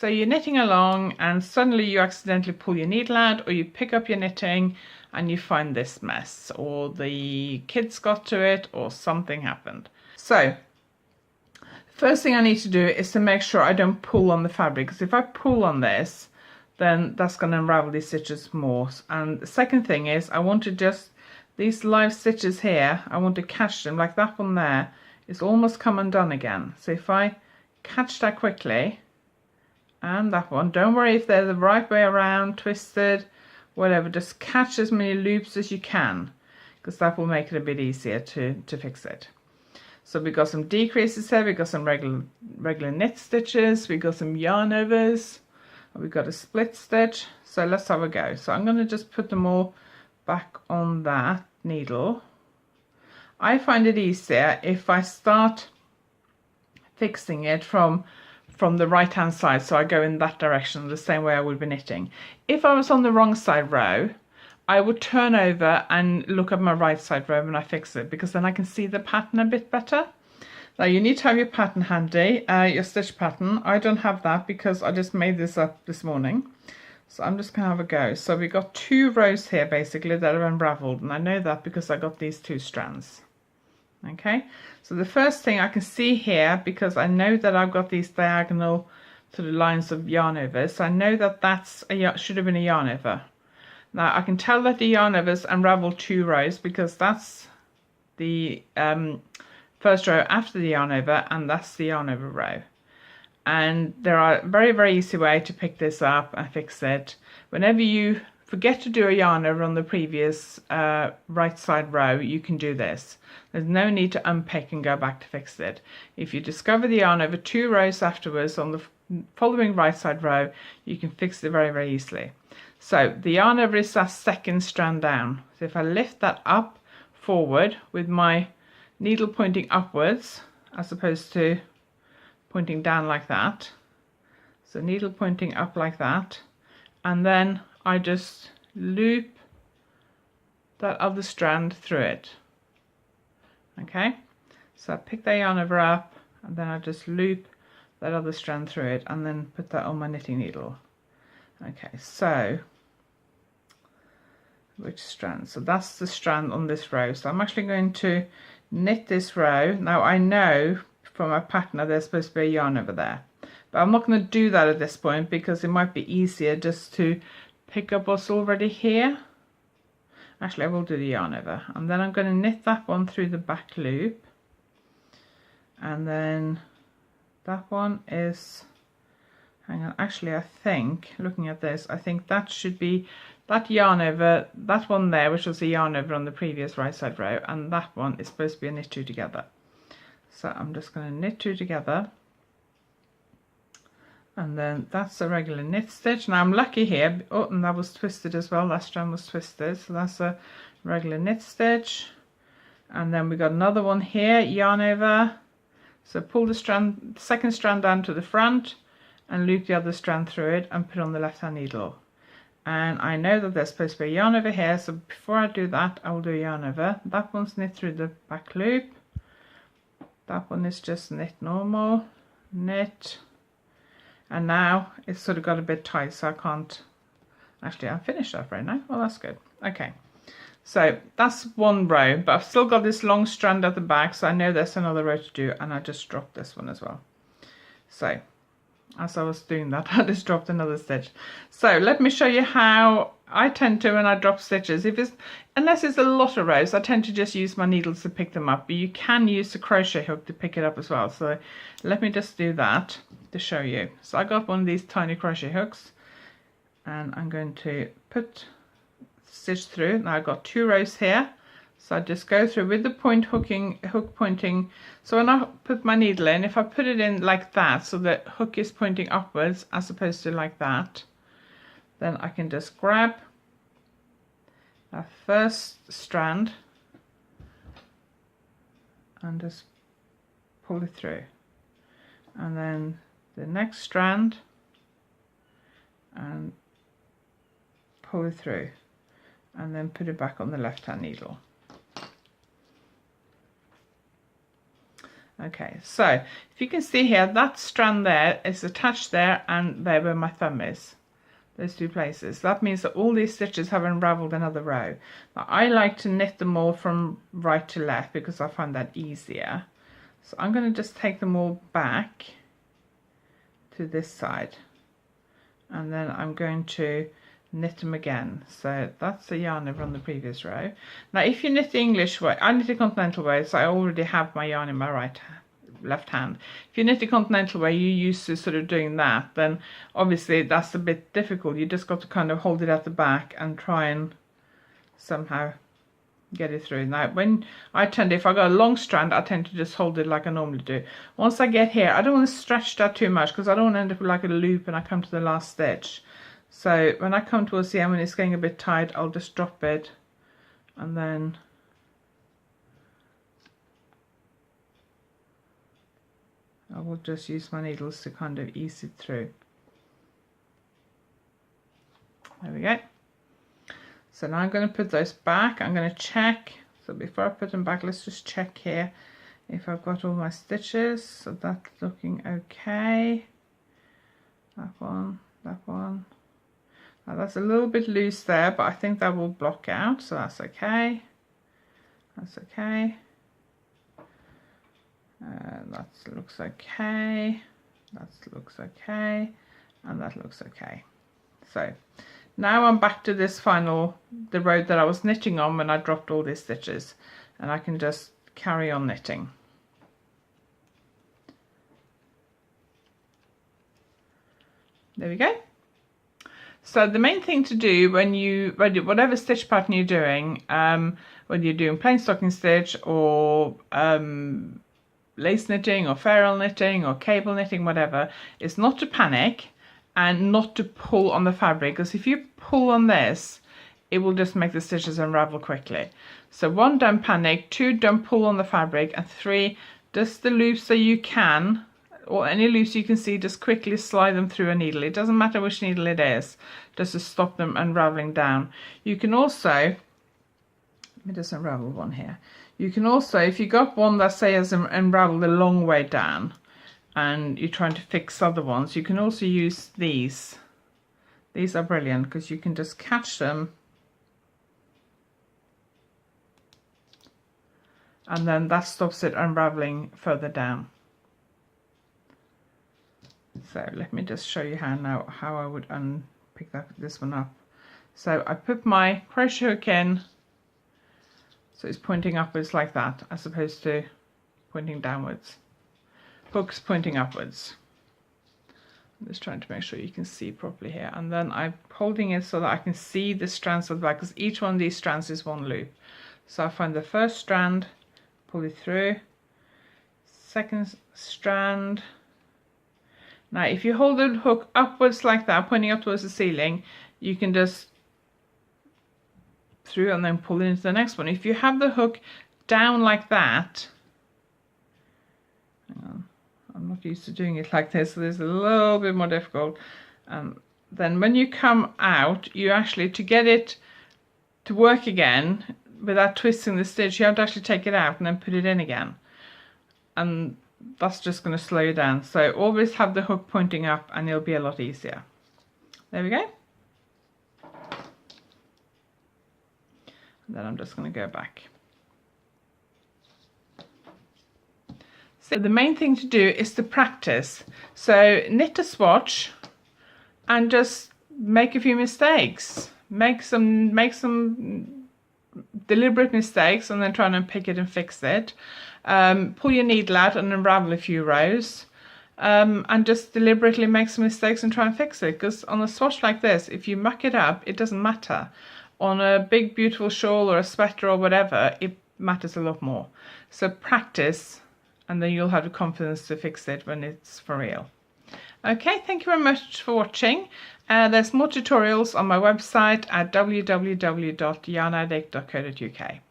So you're knitting along and suddenly you accidentally pull your needle out, or you pick up your knitting and you find this mess, or the kids got to it, or something happened. So first thing I need to do is to make sure I don't pull on the fabric, because if I pull on this, then that's going to unravel these stitches more. And the second thing is I want to just, these live stitches here, I want to catch them, like that one there is almost come undone again. So if I catch that quickly, and that one, don't worry if they're the right way around, twisted, whatever, just catch as many loops as you can, because that will make it a bit easier to fix it. So we got some decreases here, we got some regular knit stitches, we got some yarn overs, we got a split stitch. So let's have a go. So I'm going to just put them all back on that needle. I find it easier if I start fixing it from the right hand side, so I go in that direction the same way I would be knitting. If I was on the wrong side row, I would turn over and look at my right side row when I fix it, because then I can see the pattern a bit better. Now you need to have your pattern handy, your stitch pattern. I don't have that because I just made this up this morning. So I'm just going to have a go. So we got 2 rows here basically that are unraveled, and I know that because I got these 2 strands. Okay, so the first thing I can see here, because I know that I've got these diagonal sort of lines of yarn overs, so I know that that's should have been a yarn over. Now I can tell that the yarn overs unravel 2 rows, because that's the first row after the yarn over, and that's the yarn over row. And there are a very easy way to pick this up and fix it. Whenever you forget to do a yarn over on the previous right side row, you can do this. There's no need to unpick and go back to fix it. If you discover the yarn over 2 rows afterwards on the following right side row, you can fix it very easily. So the yarn over is that second strand down. So if I lift that up forward with my needle pointing upwards as opposed to pointing down like that, so needle pointing up like that, and then I just loop that other strand through it. Okay, so I pick the yarn over up, and then I just loop that other strand through it, and then put that on my knitting needle. Okay, so which strand? So that's the strand on this row. So I'm actually going to knit this row. Now I know from my pattern that there's supposed to be a yarn over there, but I'm not going to do that at this point, because it might be easier just to pick up what's already here. Actually, I will do the yarn over, and then I'm going to knit that one through the back loop, and then that one is, hang on, actually I think, looking at this, I think that should be that yarn over, that one there, which was the yarn over on the previous right side row, and that one is supposed to be a knit 2 together. So I'm just going to knit 2 together, and then that's a regular knit stitch. Now I'm lucky here, oh, and that was twisted as well, that strand was twisted, so that's a regular knit stitch. And then we got another one here, yarn over, so pull the strand, second strand down to the front and loop the other strand through it and put on the left hand needle. And I know that there's supposed to be a yarn over here, so before I do that I will do a yarn over. That one's knit through the back loop, that one is just knit normal, knit, and now it's sort of got a bit tight, so I can't, actually I finished that right now. Well, that's good. Okay, so that's one row, but I've still got this long strand at the back, so I know there's another row to do, and I just dropped this one as well. So as I was doing that, I just dropped another stitch. So let me show you how I tend to, when I drop stitches, unless it's a lot of rows, I tend to just use my needles to pick them up, but you can use the crochet hook to pick it up as well. So let me just do that to show you. So I got one of these tiny crochet hooks, and I'm going to put stitch through. Now I've got 2 rows here, so I just go through with the hook pointing. So when I put my needle in, if I put it in like that, so the hook is pointing upwards as opposed to like that, then I can just grab that first strand and just pull it through, and then the next strand and pull it through, and then put it back on the left hand needle. Okay, so if you can see here, that strand there is attached there, and there where my thumb is. Those two places. That means that all these stitches have unraveled another row. Now I like to knit them all from right to left because I find that easier. So I'm going to just take them all back to this side, and then I'm going to knit them again. So that's the yarn over on the previous row. Now if you knit the English way, I knit the continental way, so I already have my yarn in my left hand. If you knit the continental way, you're used to sort of doing that, then obviously that's a bit difficult. You just got to kind of hold it at the back and try and somehow get it through. Now when I tend, if I got a long strand, I tend to just hold it like I normally do. Once I get here, I don't want to stretch that too much because I don't want to end up with like a loop and I come to the last stitch. So when I come towards the end, when it's getting a bit tight, I'll just drop it, and then I will just use my needles to kind of ease it through. There we go. So now I'm going to put those back. I'm going to check. So before I put them back, let's just check here if I've got all my stitches. So that's looking okay. That one, that one. Now that's a little bit loose there, but I think that will block out, so that's okay. That's okay. That looks okay. That looks okay. And that looks okay. So now I'm back to this final, the row that I was knitting on when I dropped all these stitches, and I can just carry on knitting. There we go. So the main thing to do when you, whatever stitch pattern you're doing, whether you're doing plain stocking stitch or lace knitting or ferrule knitting or cable knitting, whatever, is not to panic and not to pull on the fabric, because if you pull on this, it will just make the stitches unravel quickly. So 1, don't panic, 2, don't pull on the fabric, and 3, just the loops that you can, or any loops you can see, just quickly slide them through a needle. It doesn't matter which needle it is, just to stop them unraveling down. You can also, let me just unravel one here. You can also, if you got one that say has unraveled a long way down and you're trying to fix other ones, you can also use these. These are brilliant because you can just catch them and then that stops it unraveling further down. So let me just show you how I would pick this one up. So I put my crochet hook in, so it's pointing upwards like that, as opposed to pointing downwards. Hook's pointing upwards. I'm just trying to make sure you can see properly here. And then I'm holding it so that I can see the strands of the back, because each one of these strands is one loop. So I find the first strand, pull it through, second strand. Now if you hold the hook upwards like that, pointing up towards the ceiling, you can just through and then pull it into the next one. If you have the hook down like that, hang on, I'm not used to doing it like this, so this is a little bit more difficult. Then when you come out, you actually, to get it to work again without twisting the stitch, you have to actually take it out and then put it in again, and that's just going to slow you down. So always have the hook pointing up and it'll be a lot easier. There we go. And then I'm just going to go back. So the main thing to do is to practice. So knit a swatch and just make a few mistakes. Make some deliberate mistakes and then try and pick it and fix it. Pull your needle out and unravel a few rows, and just deliberately make some mistakes and try and fix it, because on a swatch like this, if you muck it up, it doesn't matter. On a big beautiful shawl or a sweater or whatever, it matters a lot more. So practice, and then you'll have the confidence to fix it when it's for real. Okay, thank you very much for watching. There's more tutorials on my website at www.yarnaddict.co.uk.